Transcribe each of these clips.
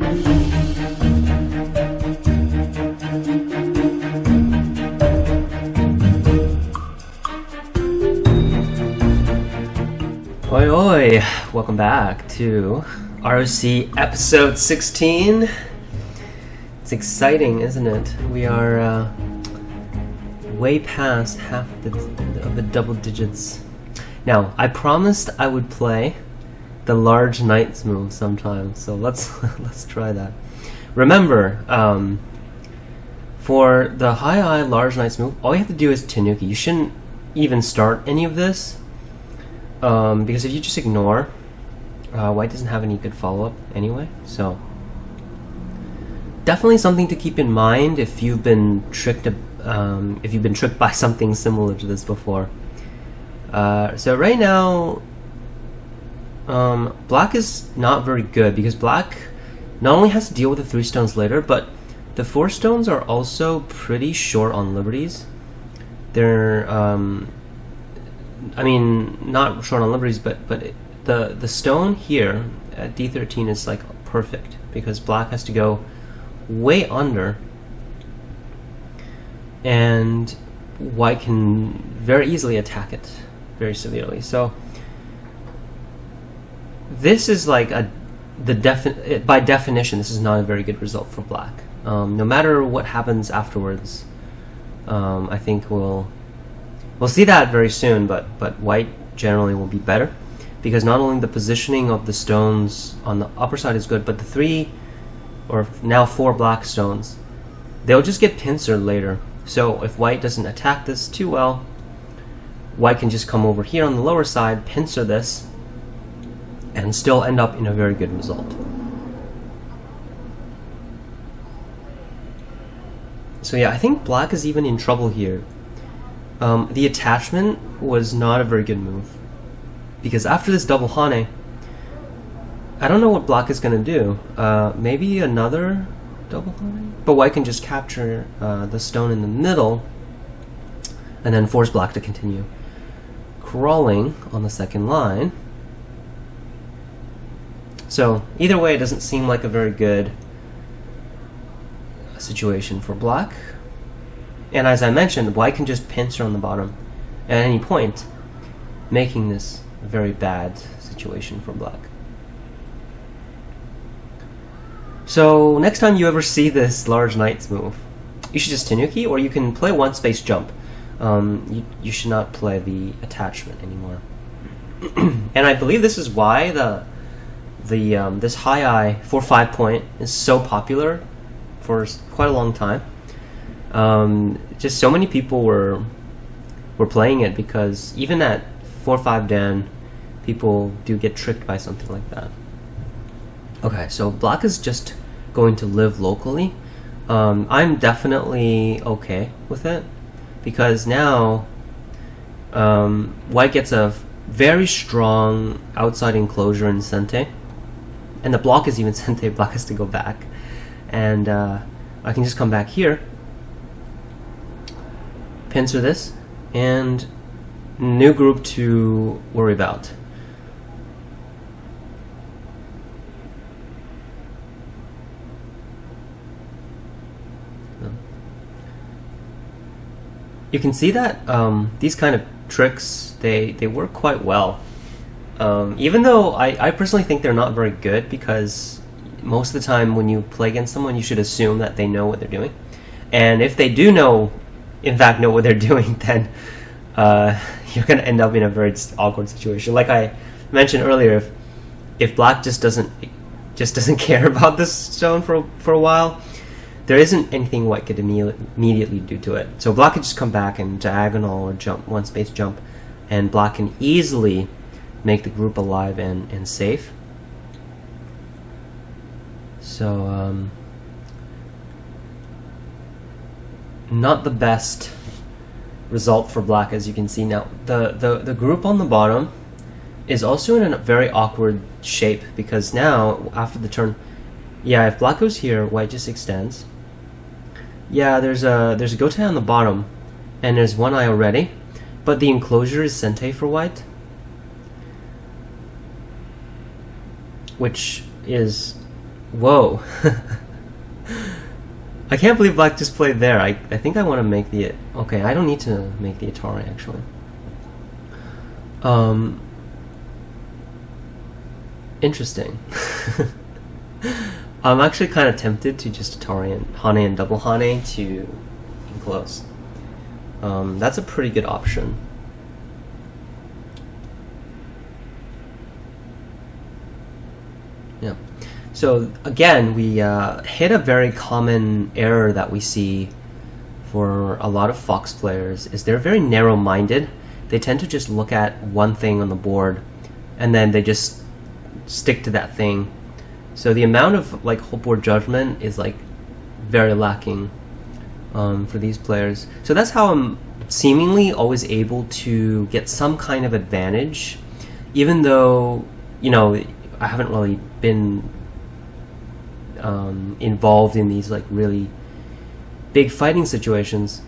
Oi oi! Welcome back to ROC episode 16. It's exciting, isn't it? We are way past half of the double digits. Now, I promised I would play the large knights move sometime, so let's try that. Remember, for the high large knights move, all you have to do is Tanuki. You shouldn't even start any of this. Because if you just ignore, white doesn't have any good follow-up anyway, so definitely something to keep in mind if you've been tricked by something similar to this before. So right now, black is not very good because black not only has to deal with the 3 stones later, but the 4 stones are also pretty short on liberties. They're I mean, not short on liberties, but the stone here at D13 is like perfect because black has to go way under, and white can very easily attack it very severely. So this is like by definition, this is not a very good result for black. No matter what happens afterwards, I think we'll see that very soon, but white generally will be better because not only the positioning of the stones on the upper side is good, but the 3 or now 4 black stones, they'll just get pincered later. So if white doesn't attack this too well, white can just come over here on the lower side, pincer this, and still end up in a very good result. So yeah, I think black is even in trouble here. The attachment was not a very good move because after this double hane, I don't know what black is going to do. Maybe another double hane? But white can just capture the stone in the middle and then force black to continue crawling on the second line. So either way, it doesn't seem like a very good situation for black. And as I mentioned, white can just pincer on the bottom at any point, making this a very bad situation for black. So next time you ever see this large knights move, you should just Tanuki, or you can play one space jump. You should not play the attachment anymore. And I believe this is why this high 4-5 point is so popular for quite a long time. Just so many people were playing it because even at 4-5 Dan, people do get tricked by something like that. Okay, so black is just going to live locally. I'm definitely okay with it because now white gets a very strong outside enclosure in Sente, and the block is even Sente. Black has to go back, and I can just come back here, pincer this, and new group to worry about. You can see that these kind of tricks, they work quite well. Even though I personally think they're not very good because most of the time when you play against someone, you should assume that they know what they're doing. And if they do in fact know what they're doing, then you're going to end up in a very awkward situation. Like I mentioned earlier, if black just doesn't care about this stone for a while, there isn't anything white could immediately do to it. So black could just come back and diagonal or jump, one space jump, and black can easily make the group alive and safe. So not the best result for black, as you can see now. The group on the bottom is also in a very awkward shape because now after the turn, yeah, if black goes here, white just extends. Yeah, there's a gotai on the bottom, and there's one eye already, but the enclosure is Sente for white, which is Whoa. I can't believe black just played there. I think I want to make the... Okay, I don't need to make the Atari, actually. Interesting. I'm actually kind of tempted to just Atari and Hane and double Hane to enclose. That's a pretty good option. Yeah. So again, we hit a very common error that we see for a lot of Fox players is they're very narrow-minded. They tend to just look at one thing on the board, and then they just stick to that thing. So the amount of like whole board judgment is like very lacking for these players. So that's how I'm seemingly always able to get some kind of advantage, even though, you know, I haven't really been involved in these like really big fighting situations.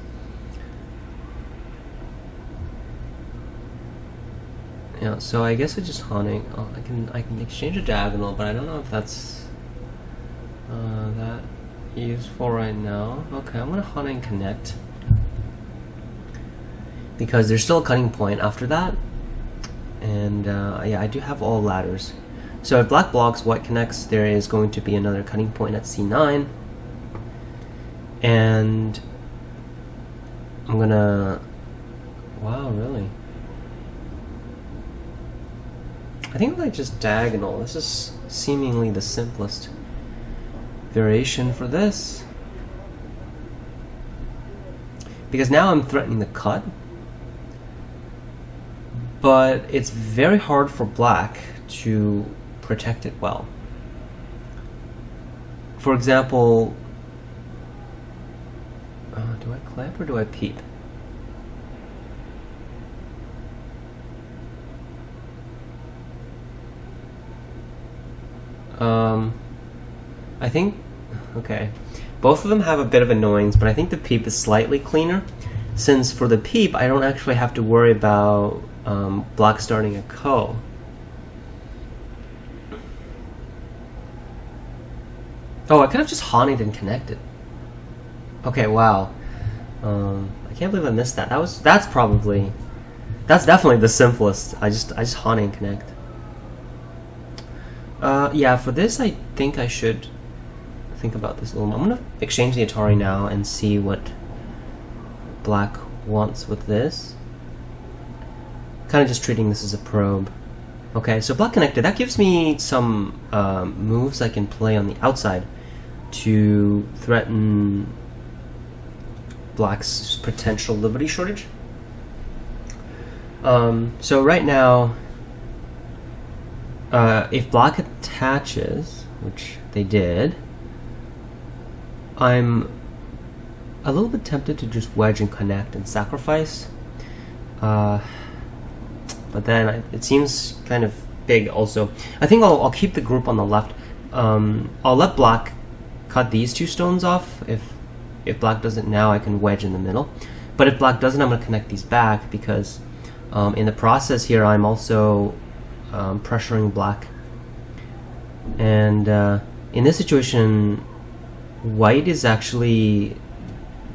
Yeah, so I guess I just Hane. Oh, I can exchange a diagonal, but I don't know if that's that useful right now. Okay, I'm gonna Hane and connect because there's still a cutting point after that, and yeah, I do have all ladders. So if black blocks, white connects, there is going to be another cutting point at c9, and I'm gonna... Wow, really? I think I just diagonal. This is seemingly the simplest variation for this, because now I'm threatening the cut, but it's very hard for black to protect it well. For example, do I clamp or do I peep? I think, okay, both of them have a bit of annoyance, but I think the peep is slightly cleaner, since for the peep I don't actually have to worry about black starting a ko. Oh, I could have just Hane'd and connected. Okay, wow. I can't believe I missed that. That's definitely the simplest. I just Hane and connect. Yeah, for this I think I should think about this a little more. I'm gonna exchange the Atari now and see what black wants with this. Kind of just treating this as a probe. Okay, so black connected. That gives me some moves I can play on the outside to threaten black's potential liberty shortage. So right now, if black attaches, which they did, I'm a little bit tempted to just wedge and connect and sacrifice. But then it seems kind of big also. I think I'll keep the group on the left. I'll let black cut these two stones off. If black does it now, I can wedge in the middle. But if black doesn't, I'm going to connect these back, because in the process here I'm also pressuring black. And in this situation, white is actually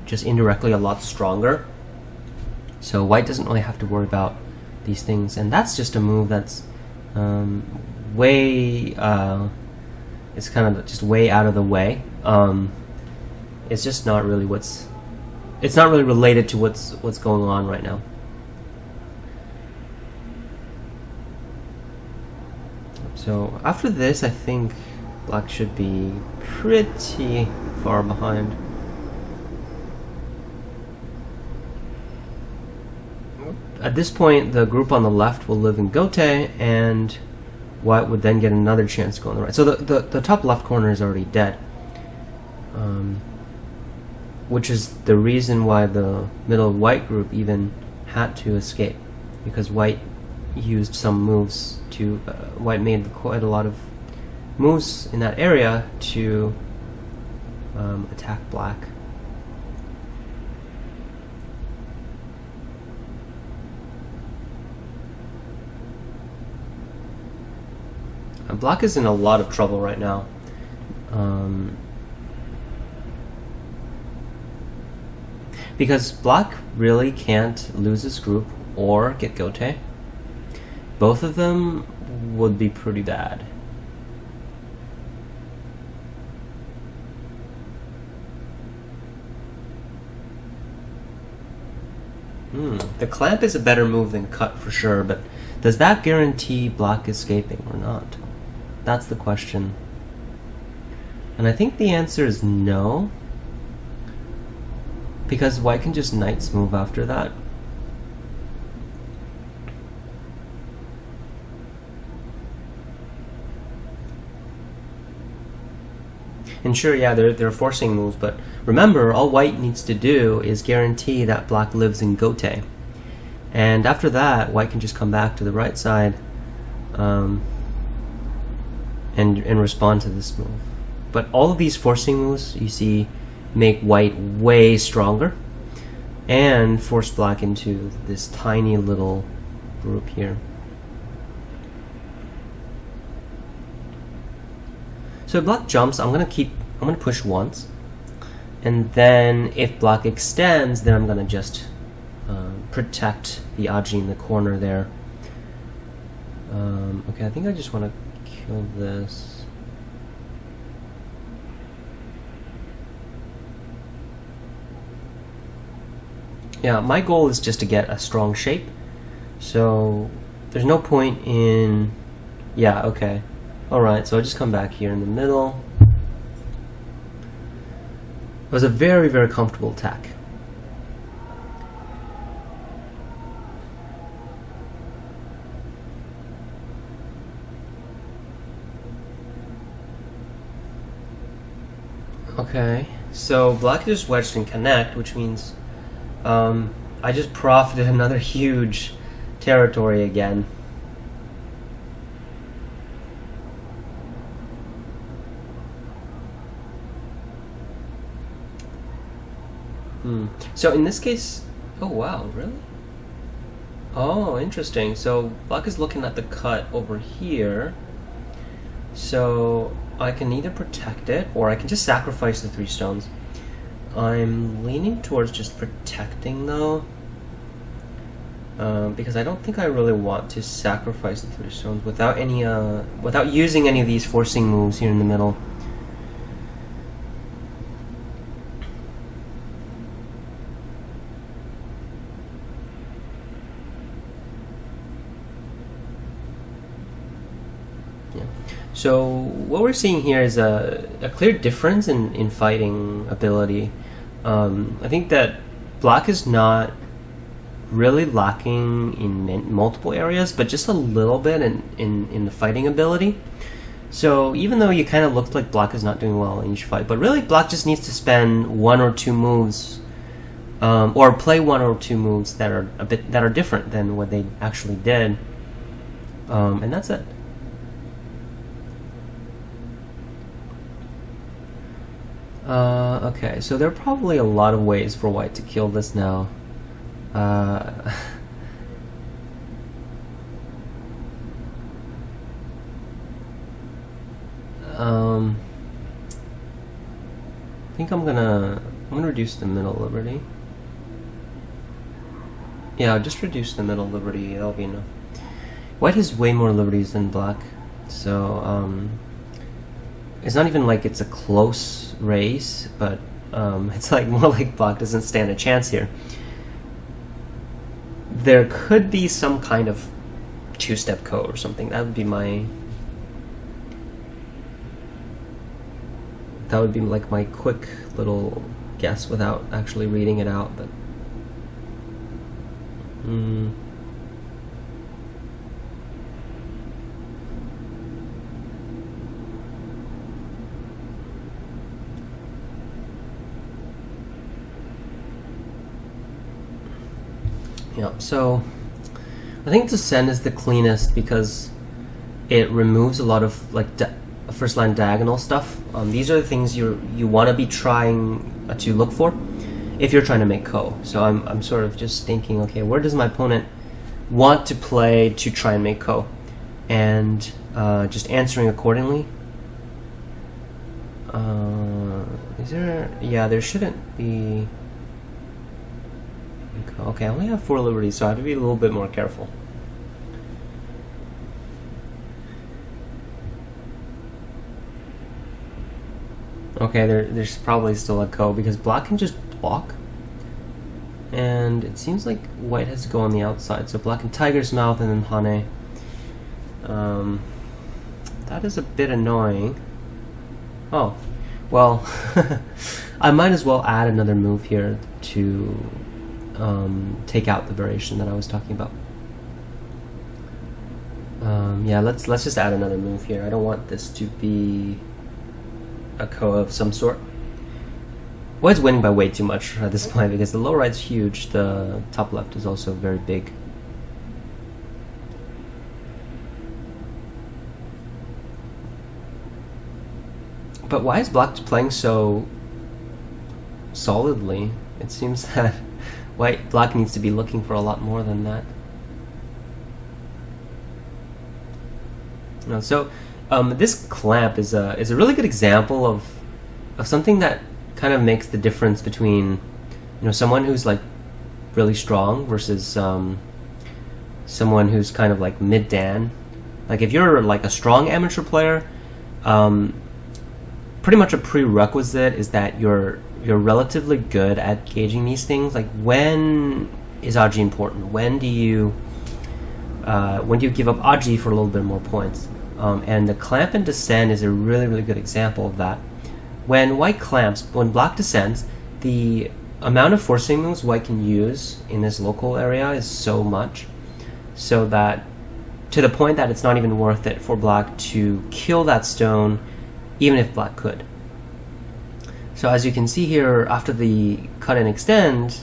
just indirectly a lot stronger. So white doesn't really have to worry about these things, and that's just a move that's way it's kind of just way out of the way. It's just not really it's not really related to what's going on right now. So after this, I think black should be pretty far behind. At this point, the group on the left will live in Gote, and white would then get another chance to go on the right. So the top left corner is already dead, which is the reason why the middle white group even had to escape, because white used some moves to white made quite a lot of moves in that area to attack black. Black is in a lot of trouble right now. Because black really can't lose his group or get Gote. Both of them would be pretty bad. The clamp is a better move than cut for sure, but does that guarantee black escaping or not? That's the question. And I think the answer is no, because white can just knight's move after that. And sure, yeah, they're forcing moves, but remember, all white needs to do is guarantee that black lives in Gote. And after that, white can just come back to the right side and respond to this move. But all of these forcing moves, you see, make white way stronger and force black into this tiny little group here. So if black jumps, I'm gonna push once, and then if black extends, then I'm gonna just protect the Aji in the corner there. Okay, I think I just want to kill this. Yeah, my goal is just to get a strong shape, so there's no point in... Yeah, okay. Alright, so I'll just come back here in the middle. It was a very, very comfortable attack. Okay, so black just wedged and connect, which means I just profited another huge territory again. So in this case, oh wow, really? Oh, interesting. So black is looking at the cut over here. So I can either protect it or I can just sacrifice the 3 stones. I'm leaning towards just protecting though, because I don't think I really want to sacrifice the 3 stones without any without using any of these forcing moves here in the middle. So what we're seeing here is a clear difference in fighting ability. I think that black is not really lacking in multiple areas, but just a little bit in the fighting ability. So even though you kind of looked like black is not doing well in each fight, but really black just needs to spend 1 or 2 moves, or play 1 or 2 moves that are different than what they actually did, and that's it. Okay, so there are probably a lot of ways for white to kill this now. I think I'm gonna reduce the middle liberty. Yeah, I'll just reduce the middle liberty, that'll be enough. White has way more liberties than black, so it's not even like it's a close race, but it's like more like black doesn't stand a chance here. There could be some kind of 2-step code or something. That would be like my quick little guess without actually reading it out, but yeah, so I think to send is the cleanest because it removes a lot of like first line diagonal stuff. These are the things you want to be trying to look for if you're trying to make ko. So I'm sort of just thinking, okay, where does my opponent want to play to try and make ko, and just answering accordingly. Is there? Yeah, there shouldn't be. Okay, I only have 4 liberties, so I have to be a little bit more careful. Okay, there's probably still a go because black can just block. And it seems like white has to go on the outside. So black and tiger's mouth and then hane. That is a bit annoying. Oh, well, I might as well add another move here to take out the variation that I was talking about. Yeah, let's just add another move here. I don't want this to be a ko of some sort. White's winning by way too much at this point because the low right's huge, the top left is also very big. But why is black playing so solidly? It seems that black needs to be looking for a lot more than that. No, so this clamp is a really good example of something that kind of makes the difference between someone who's like really strong versus someone who's kind of like mid-dan. Like if you're like a strong amateur player, pretty much a prerequisite is that you're relatively good at gauging these things. Like when is aji important? When do you give up aji for a little bit more points? And the clamp and descend is a really good example of that. When black descends, the amount of forcing moves white can use in this local area is so much, so that to the point that it's not even worth it for black to kill that stone, even if black could. So as you can see here, after the cut and extend,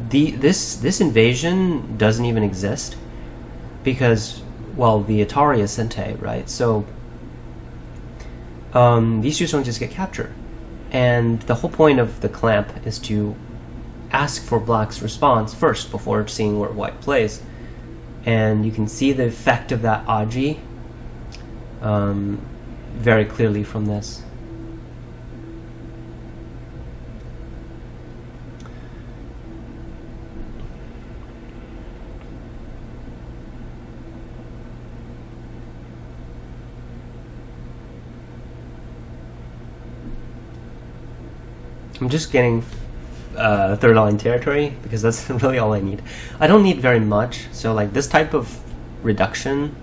this invasion doesn't even exist because, well, the Atari is sente, right? So these two stones just get captured. And the whole point of the clamp is to ask for black's response first before seeing where white plays. And you can see the effect of that aji very clearly from this. I'm just getting third line territory because that's really all I need. I don't need very much, so like this type of reduction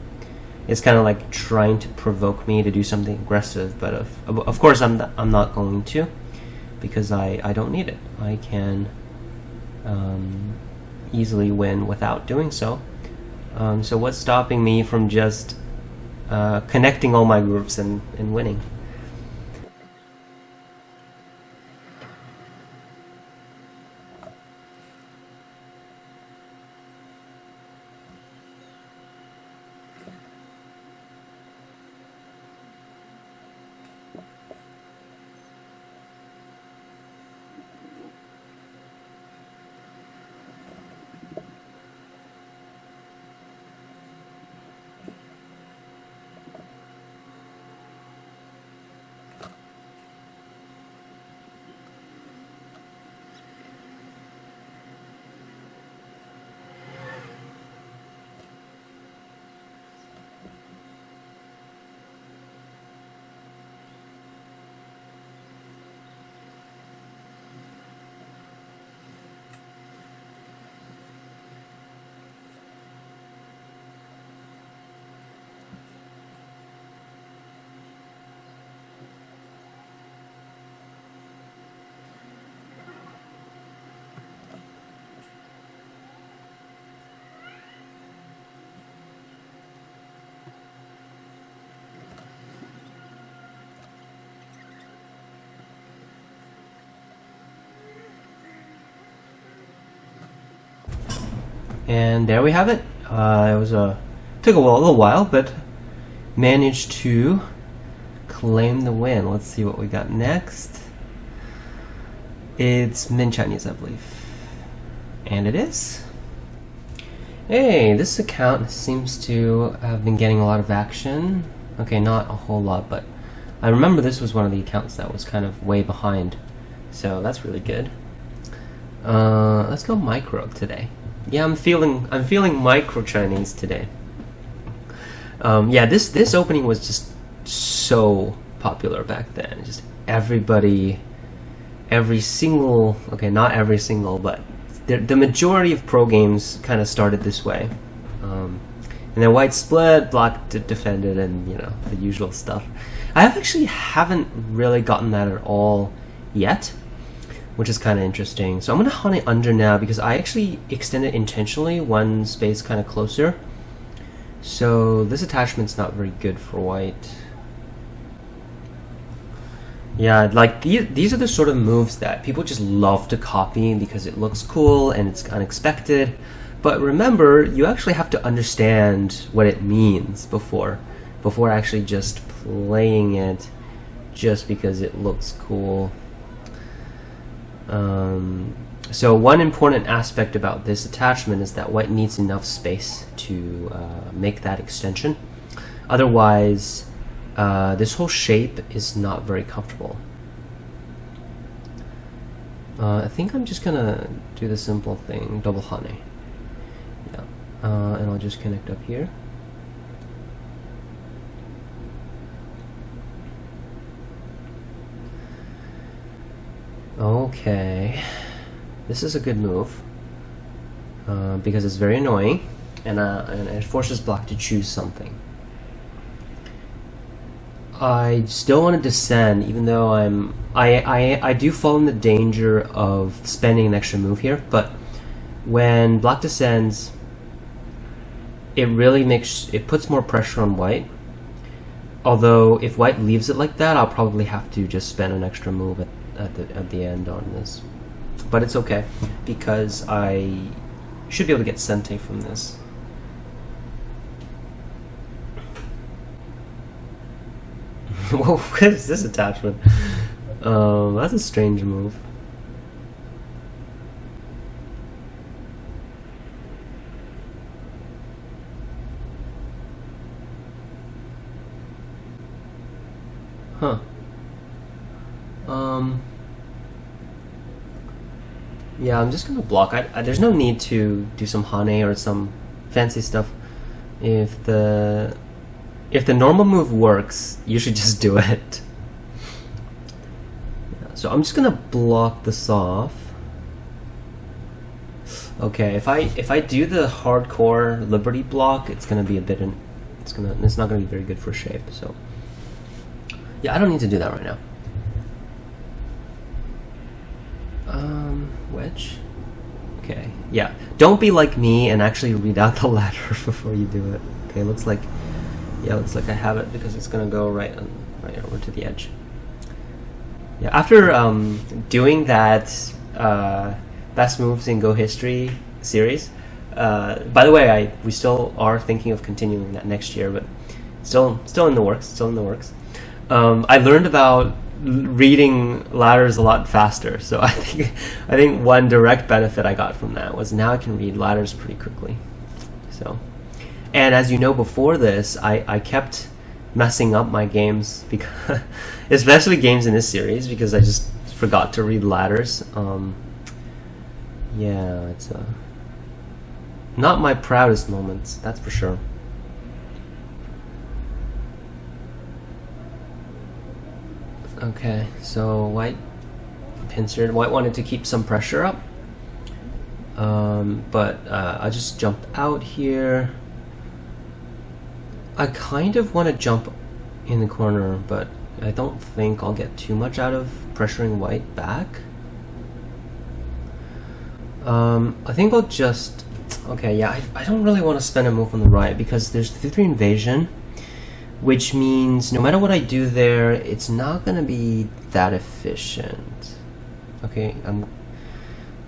is kind of like trying to provoke me to do something aggressive, but of course I'm not going to, because I don't need it. I can easily win without doing so. So what's stopping me from just connecting all my groups and winning? And there we have it. Took a little while, but managed to claim the win. Let's see what we got next. It's Min Chinese, I believe. And it is. Hey, this account seems to have been getting a lot of action. Okay, not a whole lot, but I remember this was one of the accounts that was kind of way behind, so that's really good. Let's go micro today. Yeah, I'm feeling micro Chinese today. Yeah, this opening was just so popular back then. Just everybody, every single, okay, not every single, but the majority of pro games kind of started this way. And then white split, black defended, and you know, the usual stuff. I actually haven't really gotten that at all yet, which is kind of interesting. So I'm going to hunt it under now because I actually extended intentionally one space kind of closer. So this attachment's not very good for white. Yeah, like these are the sort of moves that people just love to copy because it looks cool and it's unexpected. But remember, you actually have to understand what it means before actually just playing it just because it looks cool. So one important aspect about this attachment is that white needs enough space to make that extension. Otherwise, this whole shape is not very comfortable. I think I'm just gonna do the simple thing, double honey. Yeah, and I'll just connect up here. Okay, this is a good move because it's very annoying, and it forces black to choose something. I still want to descend, even though I do fall in the danger of spending an extra move here. But when black descends, it really puts more pressure on white. Although if white leaves it like that, I'll probably have to just spend an extra move at the end on this. But it's okay because I should be able to get sente from this. Whoa, what is this attachment? That's a strange move. Huh. Yeah, I'm just gonna block. There's no need to do some hane or some fancy stuff. If the normal move works, you should just do it. Yeah, so I'm just gonna block this off. Okay, if I do the hardcore Liberty block, it's gonna be it's not gonna be very good for shape. So yeah, I don't need to do that right now. Wedge. Okay, yeah. Don't be like me and actually read out the ladder before you do it. Okay, looks like I have it because it's gonna go right over to the edge. Yeah, after doing that Best Moves in Go History series. By the way, we still are thinking of continuing that next year, but still in the works. I learned about reading ladders a lot faster, so I think one direct benefit I got from that was now I can read ladders pretty quickly. So, and as you know, before this, I kept messing up my games because, especially games in this series, because I just forgot to read ladders. Yeah, it's not my proudest moments, that's for sure. Okay, so white pincered. White wanted to keep some pressure up, but I just jumped out here. I kind of want to jump in the corner, but I don't think I'll get too much out of pressuring white back. I think I'll just... Okay, yeah, I don't really want to spend a move on the right because there's 3-3 invasion, which means no matter what I do there, it's not going to be that efficient. Okay,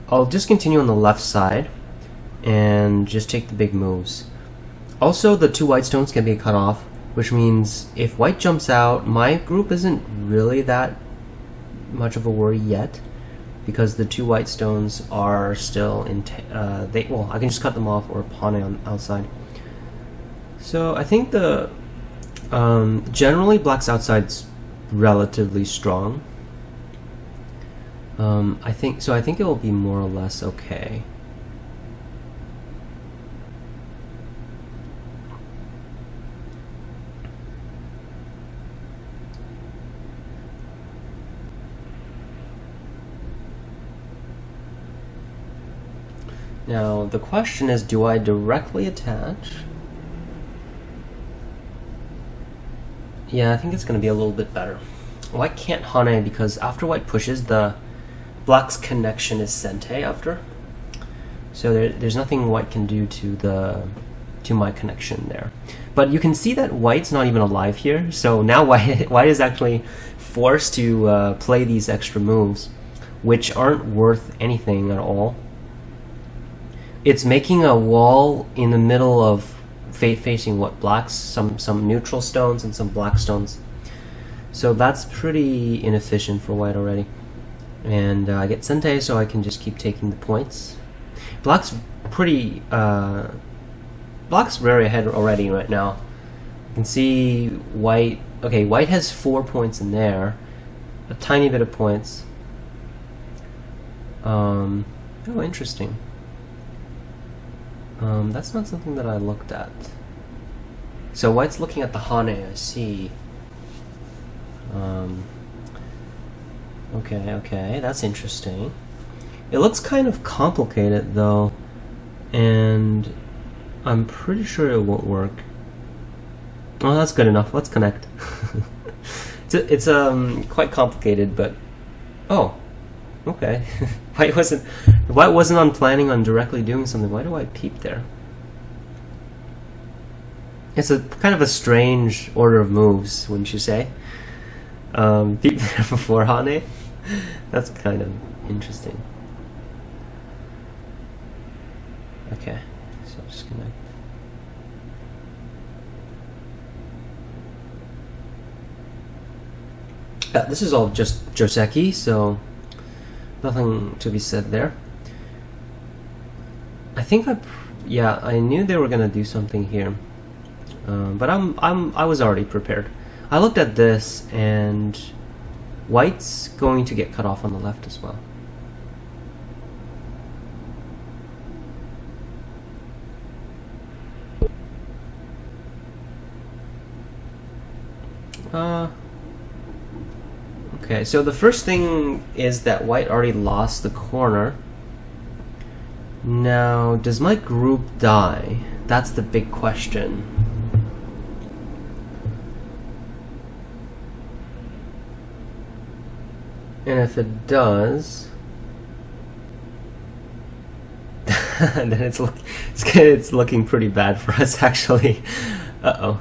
I'll just continue on the left side and just take the big moves. Also, the 2 white stones can be cut off, which means if white jumps out, my group isn't really that much of a worry yet, because the 2 white stones are still in... well, I can just cut them off or pawn it on outside. So I think the... generally, black's outside's relatively strong. I think so. I think it will be more or less okay. Now the question is, do I directly attach? Yeah, I think it's going to be a little bit better. White can't Hane because after white pushes, the black's connection is Sente after. So there's nothing white can do to my connection there. But you can see that white's not even alive here. So now white is actually forced to play these extra moves, which aren't worth anything at all. It's making a wall in the middle of facing what, blacks, some neutral stones and some black stones. So that's pretty inefficient for white already. And I get Sente, so I can just keep taking the points. Black's pretty black's very ahead already right now. You can see white. Okay, white has 4 points in there, a tiny bit of points. Oh, interesting. That's not something that I looked at. So white's looking at the Hane, I see. Okay, that's interesting. It looks kind of complicated though, and I'm pretty sure it won't work. Oh, that's good enough. Let's connect. It's quite complicated, but oh. Okay. White wasn't on planning on directly doing something. Why do I peep there? It's a kind of a strange order of moves, wouldn't you say? Peep there before Hane. That's kind of interesting. Okay, so just connect. This is all just Joseki, so nothing to be said there. I think I knew they were gonna do something here, but I was already prepared. I looked at this, and white's going to get cut off on the left as well. Okay, so the first thing is that white already lost the corner. Now, does my group die? That's the big question. And if it does, then it's looking pretty bad for us actually. Uh-oh.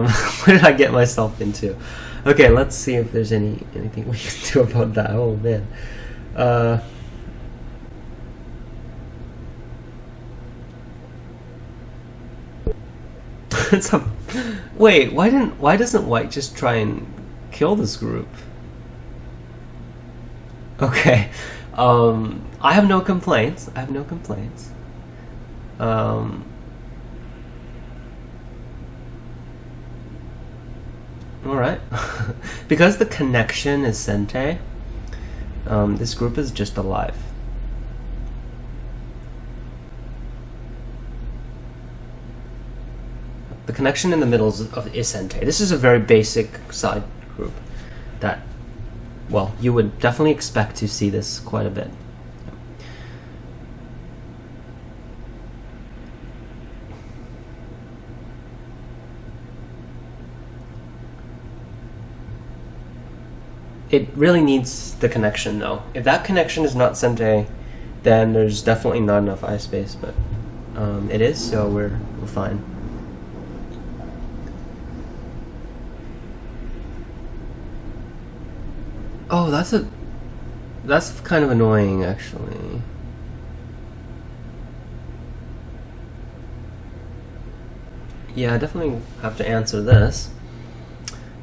What did I get myself into? Okay, let's see if there's anything we can do about that. Oh man. Wait, why doesn't white just try and kill this group? Okay. I have no complaints. Alright. Because the connection is Sente, this group is just alive. The connection in the middle is Sente. This is a very basic side group that, well, you would definitely expect to see this quite a bit. It really needs the connection though. If that connection is not Sente, then there's definitely not enough eye space, but it is, so we're fine. Oh, that's kind of annoying actually. Yeah, I definitely have to answer this.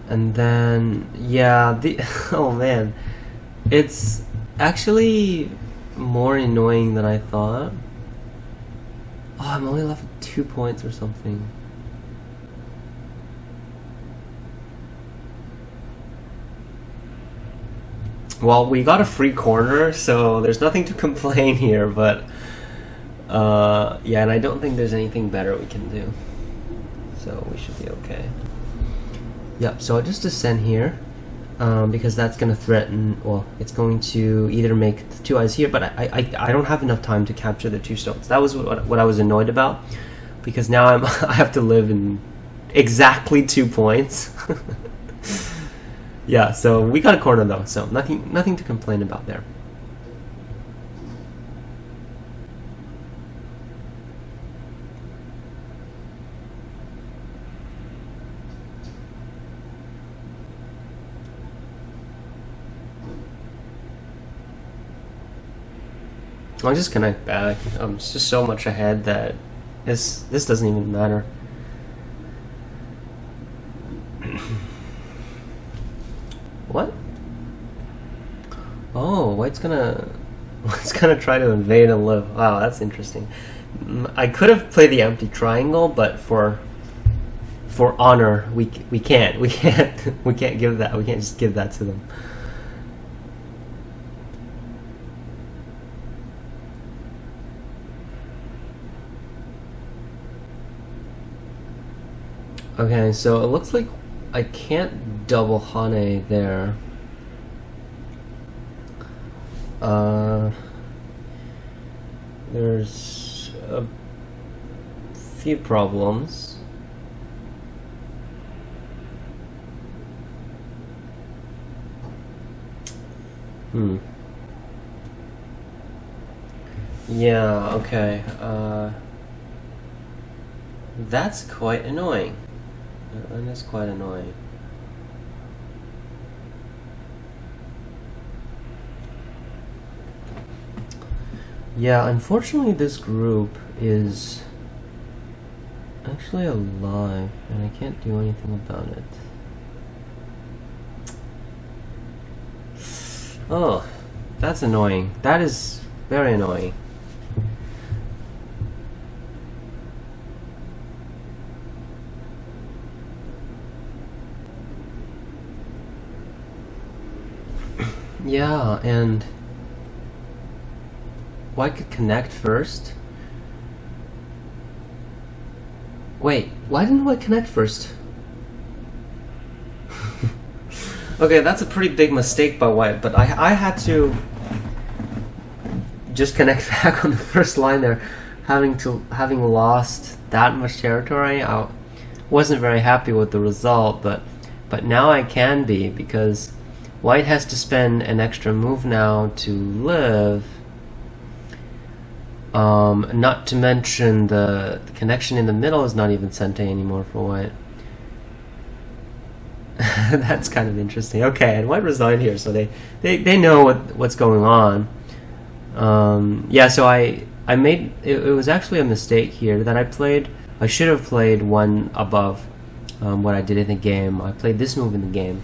And then, yeah, oh man, it's actually more annoying than I thought. Oh, I'm only left with 2 points or something. Well, we got a free corner, so there's nothing to complain here, but yeah, and I don't think there's anything better we can do. So we should be okay. Yep, so I'll just descend here, because that's going to threaten, well, it's going to either make the 2 eyes here, but I don't have enough time to capture the 2 stones. That was what I was annoyed about, because now I have to live in exactly 2 points. Yeah, so we got a corner though, so nothing to complain about there. I'll just connect back. It's just so much ahead that this doesn't even matter. What? Oh, white's gonna try to invade and live. Wow, that's interesting. I could have played the empty triangle, but for honor, we can't give that. We can't just give that to them. Okay, so it looks like I can't double Hane there. There's a few problems. Yeah, okay. That's quite annoying. And that's quite annoying. Yeah, unfortunately this group is actually alive, and I can't do anything about it. Oh, that's annoying. That is very annoying. Yeah, and white could connect first. Wait, why didn't white connect first? Okay, that's a pretty big mistake by white, but I had to just connect back on the first line there, having lost that much territory. I wasn't very happy with the result, but now I can be, because white has to spend an extra move now to live. Not to mention the connection in the middle is not even sente anymore for white. That's kind of interesting. Okay, and white resigned here, so they know what's going on. Yeah, so I made it was actually a mistake here that I should have played one above what I did in the game. I played this move in the game,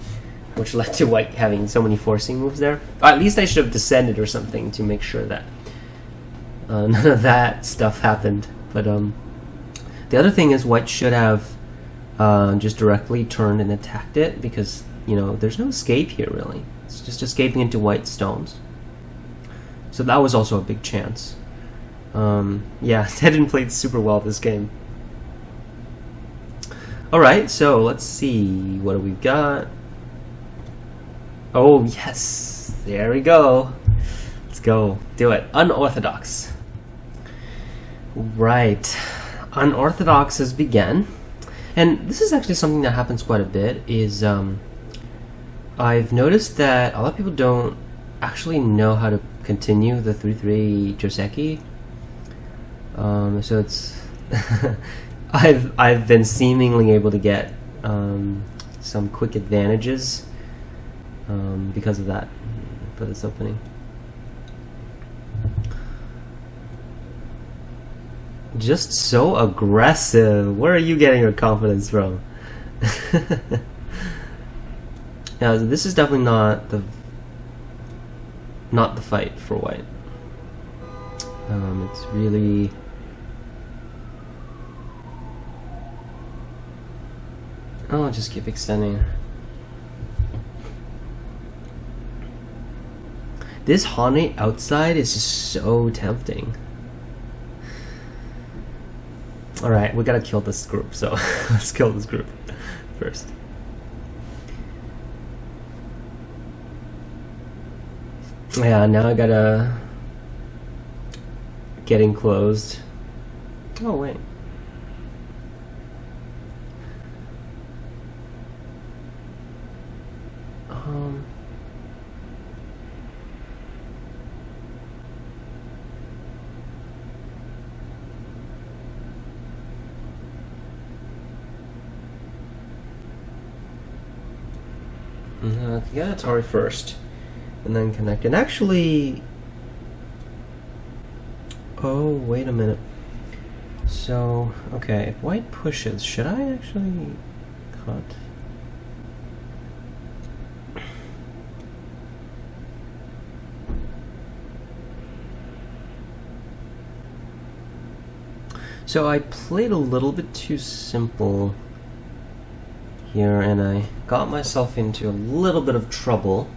which led to white having so many forcing moves there. Or at least I should have descended or something to make sure that none of that stuff happened. But the other thing is white should have just directly turned and attacked it, because there's no escape here really. It's just escaping into white stones. So that was also a big chance. Yeah, I didn't play it super well this game. Alright, so let's see. What do we got? Oh, yes. There we go. Let's go. Do it. Unorthodox. Right. Unorthodox has begun. And this is actually something that happens quite a bit, is I've noticed that a lot of people don't actually know how to continue the 3-3 Joseki. So it's I've been seemingly able to get some quick advantages because of that for this opening. Just so aggressive. Where are you getting your confidence from? Yeah, this is definitely not the fight for white. It's really I'll just keep extending. This Hane outside is just so tempting. Alright, we gotta kill this group, so let's kill this group first. Yeah, now I gotta get enclosed. Oh, wait. Get Atari first, and then connect. And actually, oh, wait a minute. So, okay, if white pushes, should I actually cut? So I played a little bit too simple here, and I got myself into a little bit of trouble.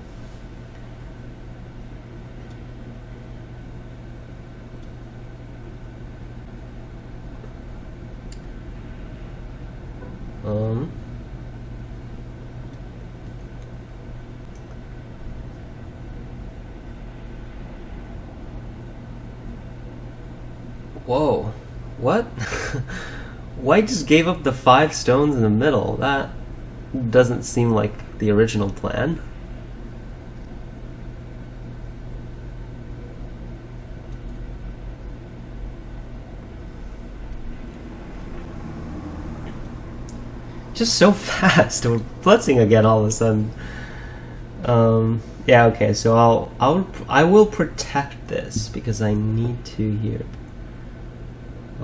Whoa, what? White just gave up the 5 stones in the middle. That doesn't seem like the original plan. Just so fast. We're blitzing again all of a sudden. Yeah, okay, so I will protect this because I need to here.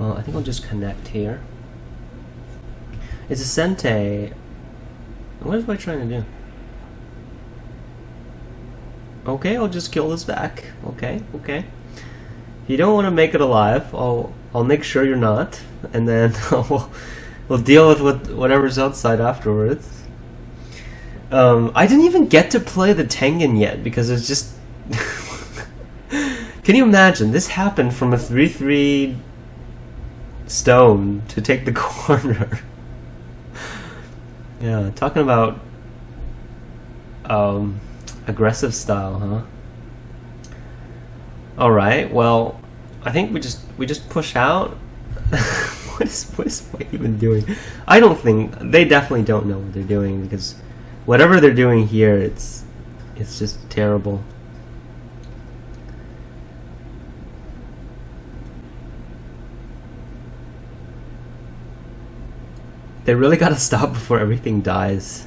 I think I'll just connect here. It's a Sente. What is I trying to do? Okay, I'll just kill this back. Okay, okay. If you don't want to make it alive, I'll make sure you're not, and then we'll deal with whatever's outside afterwards. I didn't even get to play the Tengen yet because it's just. Can you imagine? This happened from a 3/3 stone to take the corner. Yeah, talking about aggressive style, huh? All right. Well, I think we just push out. What is White even doing? I don't think they definitely don't know what they're doing because whatever they're doing here, it's just terrible. They really gotta stop before everything dies.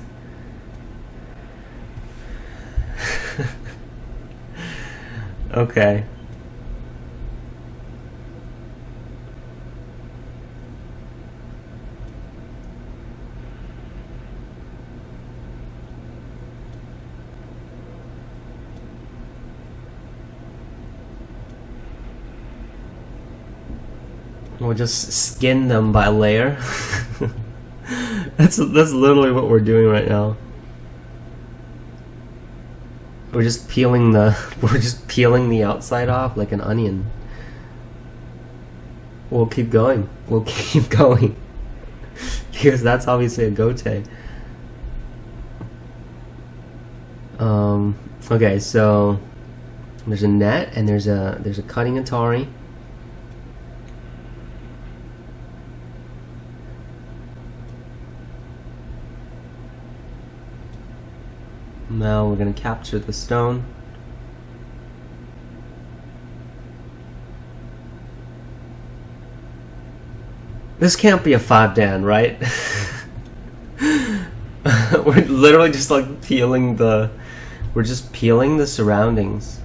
Okay. We'll just skin them by layer. That's literally what we're doing right now. We're just peeling the outside off like an onion. We'll keep going. We'll keep going. Because that's obviously a gote. Okay, so there's a net and there's a cutting Atari. Now we're going to capture the stone. This can't be a 5-dan, right? We're literally just like peeling the surroundings.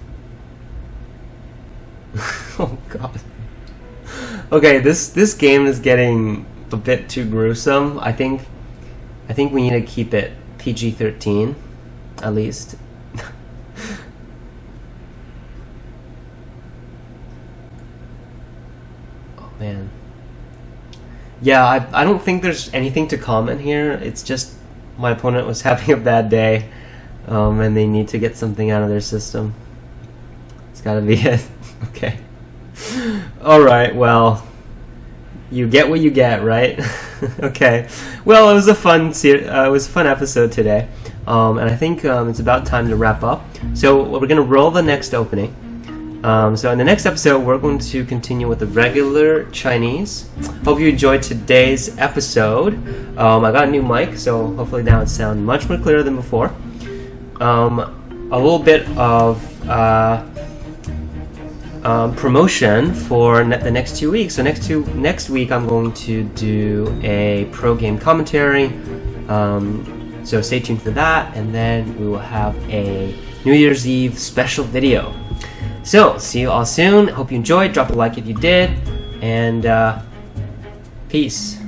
Oh god. Okay, this game is getting a bit too gruesome. I think we need to keep it PG-13. At least. Oh man. Yeah, I don't think there's anything to comment here. It's just my opponent was having a bad day, and they need to get something out of their system. gotta be it. Okay. Alright, well, you get what you get, right? Okay. Well, it was a fun episode today. And I think it's about time to wrap up. So we're going to roll the next opening. So in the next episode, we're going to continue with the regular Chinese. Hope you enjoyed today's episode. I got a new mic, so hopefully now it sounds much more clear than before. A little bit of promotion for the next 2 weeks. So next week I'm going to do a pro game commentary. So stay tuned for that, and then we will have a New Year's Eve special video. So see you all soon. Hope you enjoyed. Drop a like if you did, and peace.